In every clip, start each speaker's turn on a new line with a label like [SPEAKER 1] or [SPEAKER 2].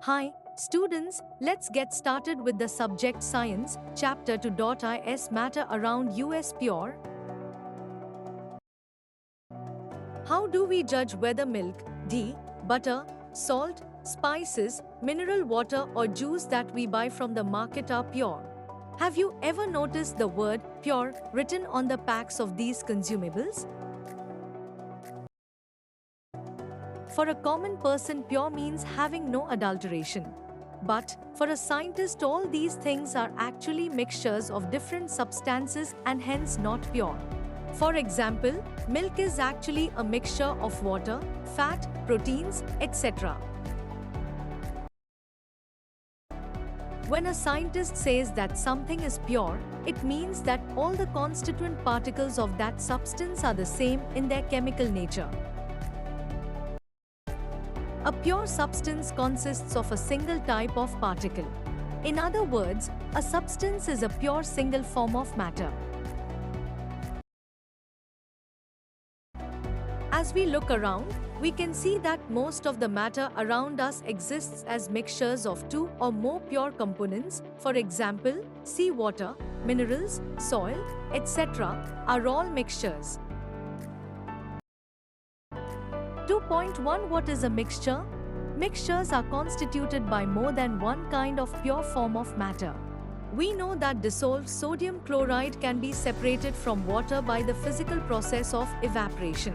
[SPEAKER 1] Hi, students, let's get started with the subject Science, Chapter 2.is Matter Around US Pure. How do we judge whether milk, ghee, butter, salt, spices, mineral water or juice that we buy from the market are pure? Have you ever noticed the word pure written on the packs of these consumables? For a common person, pure means having no adulteration. But for a scientist, all these things are actually mixtures of different substances and hence not pure. For example, milk is actually a mixture of water, fat, proteins, etc. When a scientist says that something is pure, it means that all the constituent particles of that substance are the same in their chemical nature. A pure substance consists of a single type of particle. In other words, a substance is a pure single form of matter. As we look around, we can see that most of the matter around us exists as mixtures of two or more pure components. For example, seawater, minerals, soil, etc. are all mixtures. 2.1 What is a mixture? Mixtures are constituted by more than one kind of pure form of matter. We know that dissolved sodium chloride can be separated from water by the physical process of evaporation.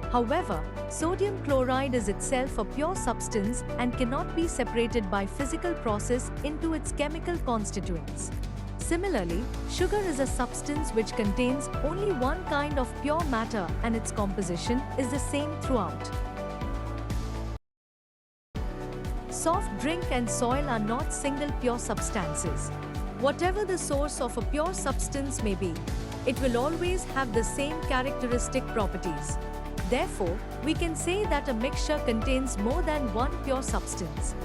[SPEAKER 1] However, sodium chloride is itself a pure substance and cannot be separated by physical process into its chemical constituents. Similarly, sugar is a substance which contains only one kind of pure matter and its composition is the same throughout. Soft drink and soil are not single pure substances. Whatever the source of a pure substance may be, it will always have the same characteristic properties. Therefore, we can say that a mixture contains more than one pure substance.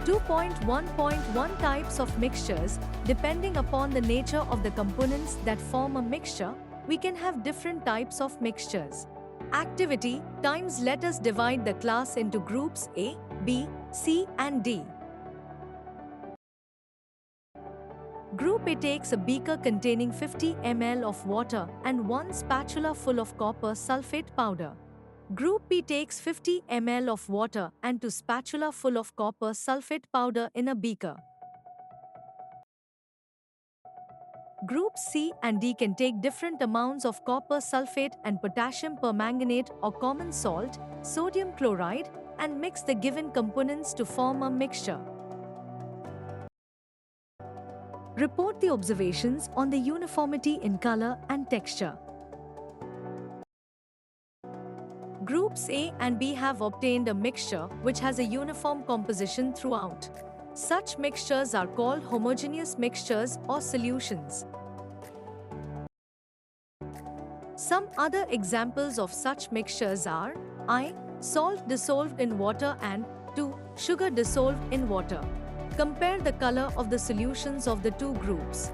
[SPEAKER 1] 2.1.1 Types of mixtures. Depending upon the nature of the components that form a mixture, we can have different types of mixtures. Activity times. Let us divide the class into groups A, B, C and D. Group A takes a beaker containing 50 ml of water and one spatula full of copper sulfate powder. Group B takes 50 ml of water and 2 spatula full of copper sulfate powder in a beaker. Groups C and D can take different amounts of copper sulfate and potassium permanganate or common salt, sodium chloride, and mix the given components to form a mixture. Report the observations on the uniformity in color and texture. Groups A and B have obtained a mixture which has a uniform composition throughout. Such mixtures are called homogeneous mixtures or solutions. Some other examples of such mixtures are I. Salt dissolved in water and 2. Sugar dissolved in water. Compare the color of the solutions of the two groups.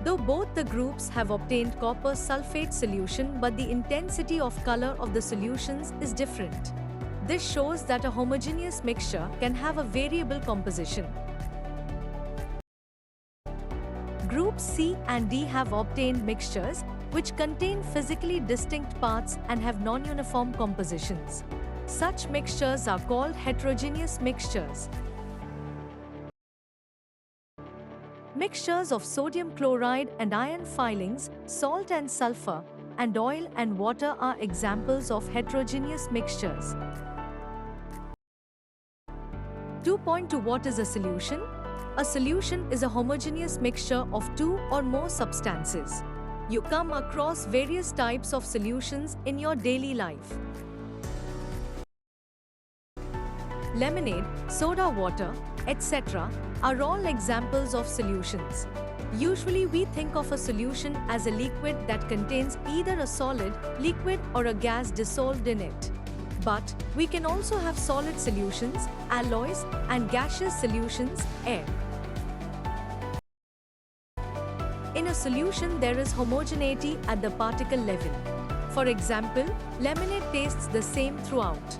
[SPEAKER 1] Though both the groups have obtained copper sulfate solution, but the intensity of color of the solutions is different. This shows that a homogeneous mixture can have a variable composition. Groups C and D have obtained mixtures which contain physically distinct parts and have non-uniform compositions. Such mixtures are called heterogeneous mixtures. Mixtures of sodium chloride and iron filings, salt and sulfur, and oil and water are examples of heterogeneous mixtures. 2.2 What is a solution? A solution is a homogeneous mixture of two or more substances. You come across various types of solutions in your daily life. Lemonade, soda water, etc. are all examples of solutions. Usually we think of a solution as a liquid that contains either a solid, liquid or a gas dissolved in it. But we can also have solid solutions, alloys, and gaseous solutions, air. In a solution there is homogeneity at the particle level. For example, lemonade tastes the same throughout.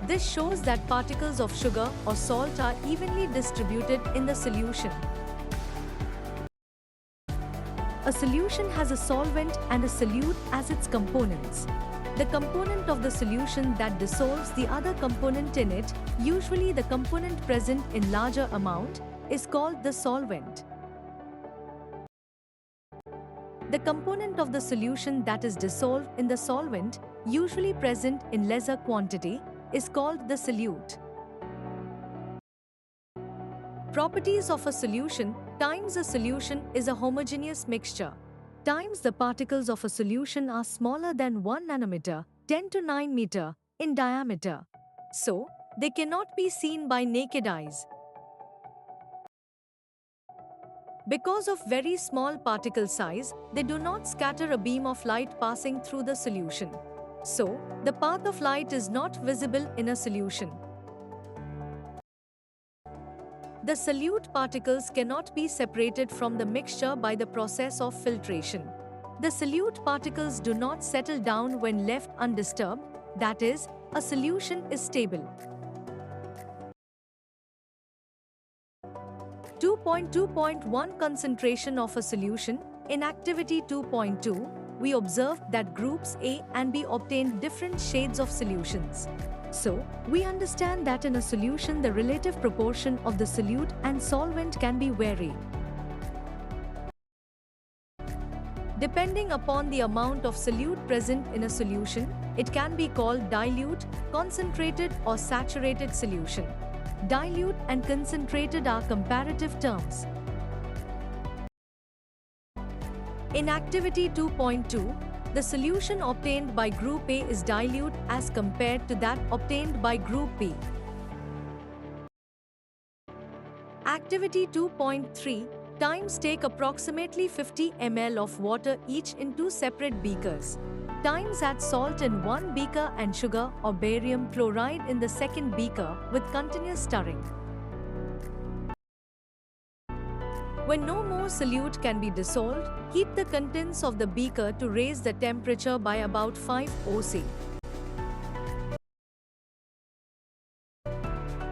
[SPEAKER 1] This shows that particles of sugar or salt are evenly distributed in the solution. A solution has a solvent and a solute as its components. The component of the solution that dissolves the other component in it, usually the component present in larger amount, is called the solvent. The component of the solution that is dissolved in the solvent, usually present in lesser quantity, is called the solute. Properties of a solution times a solution is a homogeneous mixture times the particles of a solution are smaller than 1 nanometer, 10 to 9 meter, in diameter. So, they cannot be seen by naked eyes. Because of very small particle size, they do not scatter a beam of light passing through the solution. So, the path of light is not visible in a solution. The solute particles cannot be separated from the mixture by the process of filtration. The solute particles do not settle down when left undisturbed, that is, a solution is stable. 2.2.1 Concentration of a solution. In activity 2.2, we observed that groups A and B obtained different shades of solutions. So, we understand that in a solution the relative proportion of the solute and solvent can be varied. Depending upon the amount of solute present in a solution, it can be called dilute, concentrated or saturated solution. Dilute and concentrated are comparative terms. In activity 2.2, the solution obtained by group A is dilute as compared to that obtained by group B. Activity 2.3, times take approximately 50 ml of water each in 2 separate beakers. Times add salt in one beaker and sugar or barium chloride in the second beaker with continuous stirring. When no more solute can be dissolved, heat the contents of the beaker to raise the temperature by about 5 oC.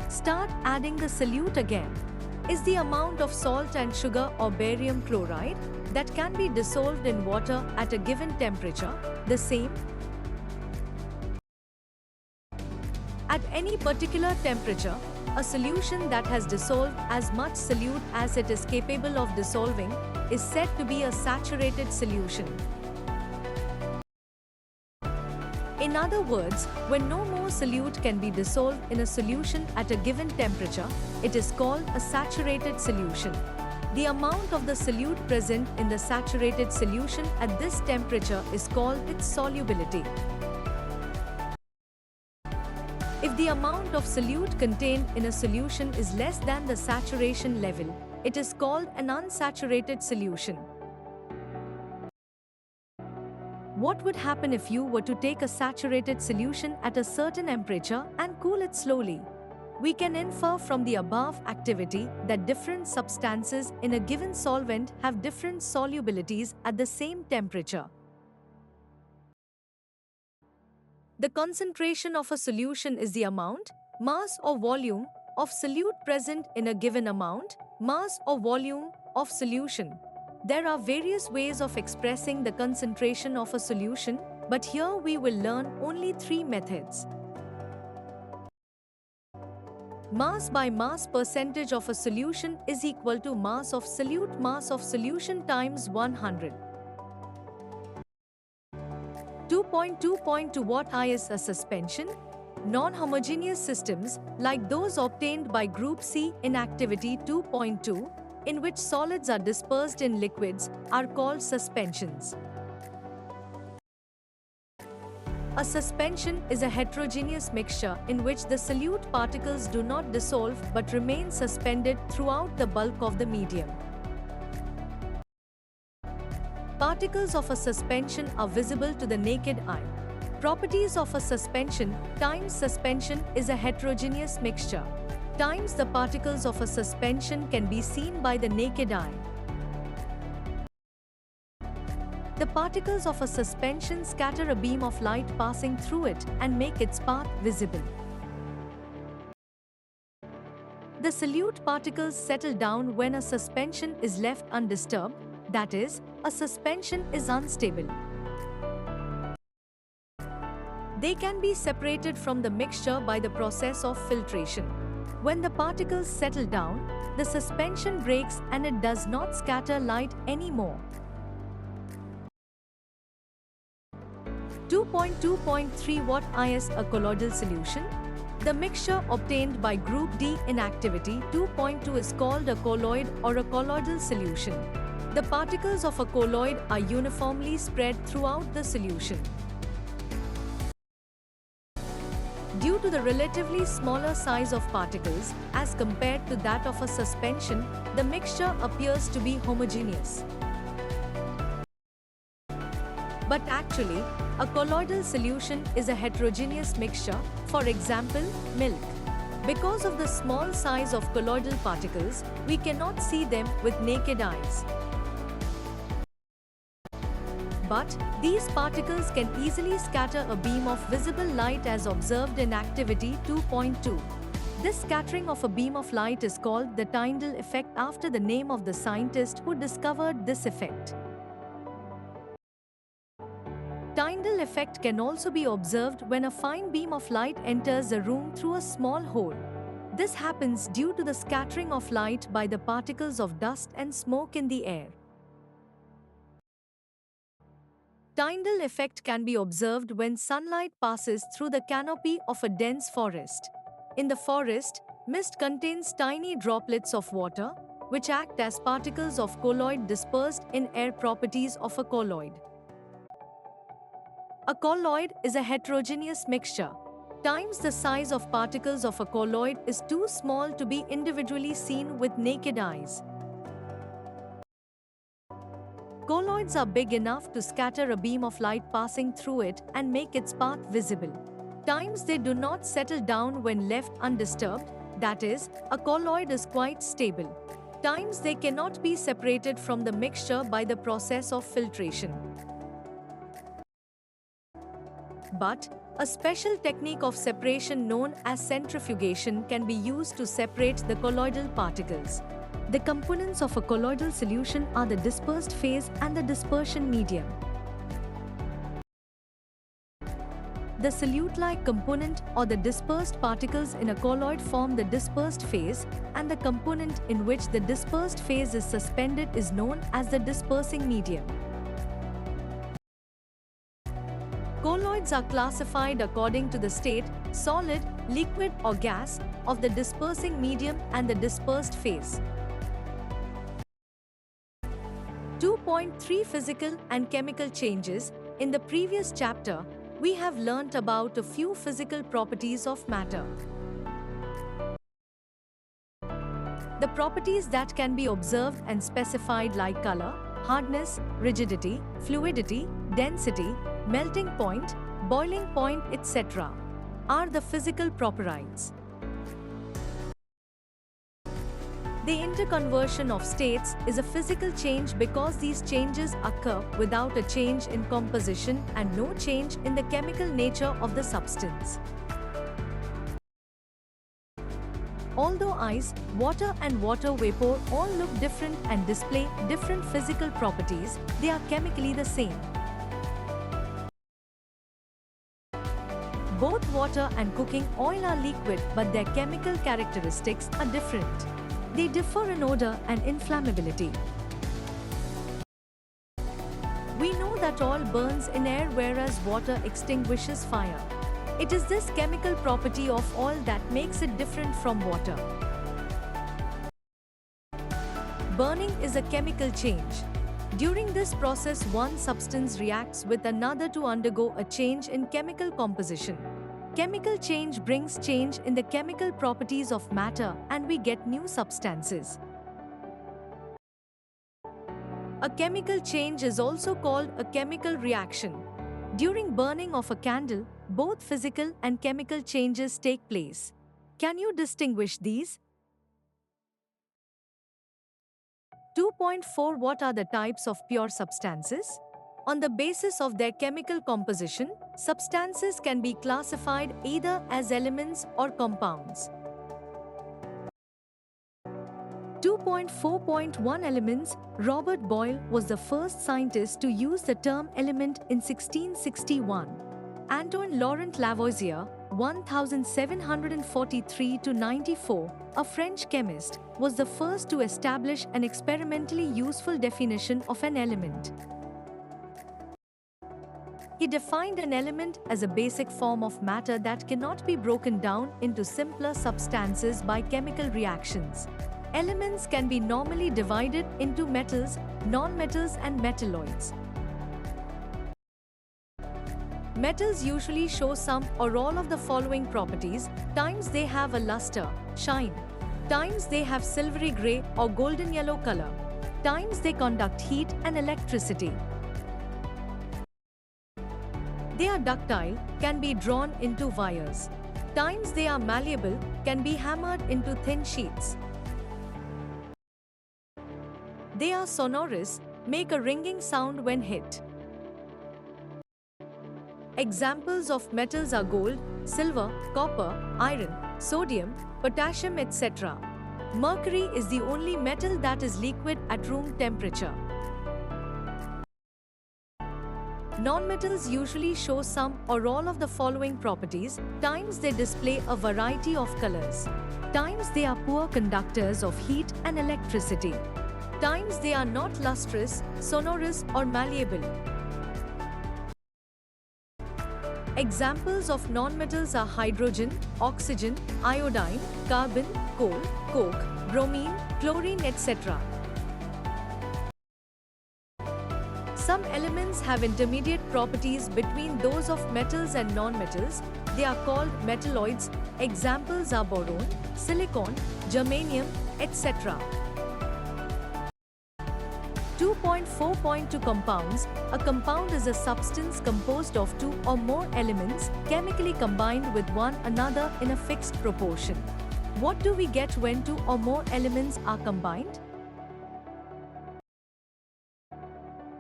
[SPEAKER 1] Start adding the solute again. Is the amount of salt and sugar or barium chloride that can be dissolved in water at a given temperature the same? At any particular temperature, a solution that has dissolved as much solute as it is capable of dissolving is said to be a saturated solution. In other words, when no more solute can be dissolved in a solution at a given temperature, it is called a saturated solution. The amount of the solute present in the saturated solution at this temperature is called its solubility. If the amount of solute contained in a solution is less than the saturation level, it is called an unsaturated solution. What would happen if you were to take a saturated solution at a certain temperature and cool it slowly? We can infer from the above activity that different substances in a given solvent have different solubilities at the same temperature. The concentration of a solution is the amount, mass or volume, of solute present in a given amount, mass or volume, of solution. There are various ways of expressing the concentration of a solution, but here we will learn only 3 methods. Mass by mass percentage of a solution is equal to mass of solution times 100. 2.2.2 What is a suspension? Non-homogeneous systems, like those obtained by Group C in Activity 2.2, in which solids are dispersed in liquids, are called suspensions. A suspension is a heterogeneous mixture in which the solute particles do not dissolve but remain suspended throughout the bulk of the medium. Particles of a suspension are visible to the naked eye. Properties of a suspension times suspension is a heterogeneous mixture times the particles of a suspension can be seen by the naked eye. The particles of a suspension scatter a beam of light passing through it and make its path visible. The solute particles settle down when a suspension is left undisturbed, that is, a suspension is unstable. They can be separated from the mixture by the process of filtration. When the particles settle down, the suspension breaks and it does not scatter light anymore. 2.2.3 What is a colloidal solution? The mixture obtained by group D in activity 2.2 is called a colloid or a colloidal solution. The particles of a colloid are uniformly spread throughout the solution. Due to the relatively smaller size of particles as compared to that of a suspension, the mixture appears to be homogeneous. But actually, a colloidal solution is a heterogeneous mixture, for example, milk. Because of the small size of colloidal particles, we cannot see them with naked eyes. But these particles can easily scatter a beam of visible light as observed in activity 2.2. This scattering of a beam of light is called the Tyndall effect after the name of the scientist who discovered this effect. Tyndall effect can also be observed when a fine beam of light enters a room through a small hole. This happens due to the scattering of light by the particles of dust and smoke in the air. Tyndall effect can be observed when sunlight passes through the canopy of a dense forest. In the forest, mist contains tiny droplets of water, which act as particles of colloid dispersed in air. Properties of a colloid. A colloid is a heterogeneous mixture. Times the size of particles of a colloid is too small to be individually seen with naked eyes. Colloids are big enough to scatter a beam of light passing through it and make its path visible. Times they do not settle down when left undisturbed, that is, a colloid is quite stable. Times they cannot be separated from the mixture by the process of filtration. But a special technique of separation known as centrifugation can be used to separate the colloidal particles. The components of a colloidal solution are the dispersed phase and the dispersion medium. The solute-like component or the dispersed particles in a colloid form the dispersed phase, and the component in which the dispersed phase is suspended is known as the dispersing medium. Colloids are classified according to the state, solid, liquid or gas, of the dispersing medium and the dispersed phase. 2.3 Physical and chemical changes. In the previous chapter, we have learnt about a few physical properties of matter. The properties that can be observed and specified like color, hardness, rigidity, fluidity, density, melting point, boiling point, etc. are the physical properties. The interconversion of states is a physical change because these changes occur without a change in composition and no change in the chemical nature of the substance. Although ice, water and water vapor all look different and display different physical properties, they are chemically the same. Both water and cooking oil are liquid, but their chemical characteristics are different. They differ in odor and inflammability. We know that oil burns in air whereas water extinguishes fire. It is this chemical property of oil that makes it different from water. Burning is a chemical change. During this process, one substance reacts with another to undergo a change in chemical composition. Chemical change brings change in the chemical properties of matter and we get new substances. A chemical change is also called a chemical reaction. During burning of a candle, both physical and chemical changes take place. Can you distinguish these? 2.4 What are the types of pure substances? On the basis of their chemical composition, substances can be classified either as elements or compounds. 2.4.1 Elements. Robert Boyle was the first scientist to use the term element in 1661. Antoine Laurent Lavoisier, 1743 to 94, a French chemist, was the first to establish an experimentally useful definition of an element. He defined an element as a basic form of matter that cannot be broken down into simpler substances by chemical reactions. Elements can be normally divided into metals, nonmetals, and metalloids. Metals usually show some or all of the following properties. Times they have a luster, shine. Times they have silvery gray or golden yellow color. Times they conduct heat and electricity. They are ductile, can be drawn into wires. Times they are malleable, can be hammered into thin sheets. They are sonorous, make a ringing sound when hit. Examples of metals are gold, silver, copper, iron, sodium, potassium, etc. Mercury is the only metal that is liquid at room temperature. Nonmetals usually show some or all of the following properties. Times they display a variety of colors. Times they are poor conductors of heat and electricity. Times they are not lustrous, sonorous, or malleable. Examples of nonmetals are hydrogen, oxygen, iodine, carbon, coal, coke, bromine, chlorine, etc. Some elements have intermediate properties between those of metals and nonmetals. They are called metalloids. Examples are boron, silicon, germanium, etc. 2.4.2 Compounds. A compound is a substance composed of two or more elements chemically combined with one another in a fixed proportion. What do we get when two or more elements are combined?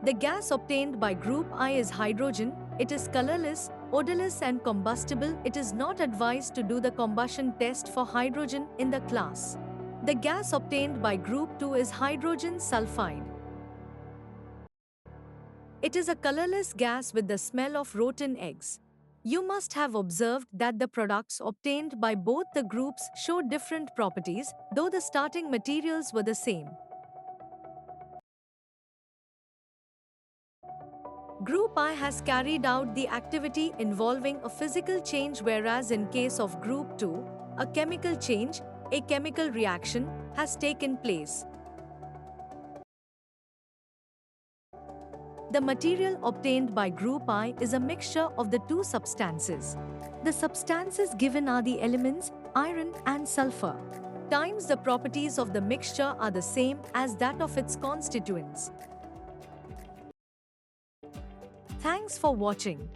[SPEAKER 1] The gas obtained by group I is hydrogen. It is colorless, odorless, and combustible. It is not advised to do the combustion test for hydrogen in the class. The gas obtained by group 2 is hydrogen sulfide. It is a colorless gas with the smell of rotten eggs. You must have observed that the products obtained by both the groups show different properties, though the starting materials were the same. Group I has carried out the activity involving a physical change, whereas in case of Group 2, a chemical change, a chemical reaction, has taken place. The material obtained by Group I is a mixture of the two substances. The substances given are the elements, iron and sulfur. Times the properties of the mixture are the same as that of its constituents. Thanks for watching.